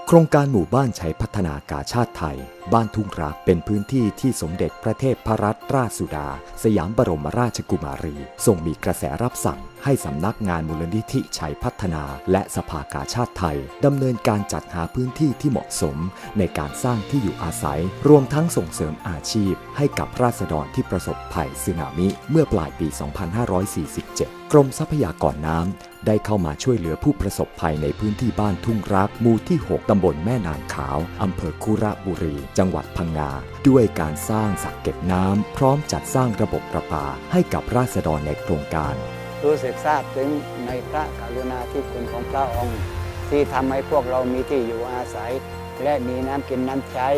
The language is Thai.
โครงการหมู่บ้านชัยพัฒนากาชาติไทยบ้านทุ่งรักเป็นพื้นที่ที่สมเด็จพระเทพรัตนราชสุดาสยามบรมราชกุมารีทรงมีกระแสรับสั่งให้สำนักงานมูลนิธิชัยพัฒนาและสภากาชาติไทยดำเนินการจัดหาพื้นที่ที่เหมาะสมในการสร้างที่อยู่อาศัยรวมทั้งส่งเสริมอาชีพให้กับราษฎรที่ประสบภัยสึนามิเมื่อปลายปี 2547 กรมทรัพยากรน้ำได้เข้ามาช่วยเหลือผู้ประสบภัยในพื้นที่บ้านทุ่งรักหมู่ที่ 6 ตำบลแม่นางขาวอำเภอคุระบุรีจังหวัดพังงาด้วยการสร้างสระเก็บน้ำพร้อมจัดสร้างระบบประปาให้กับราษฎรในโครงการรู้สึกซาบซึ้งในพระกรุณาธิคุณของพระองค์ที่ทำให้พวกเรามีที่อยู่อาศัยและมีน้ำกินน้ำใช้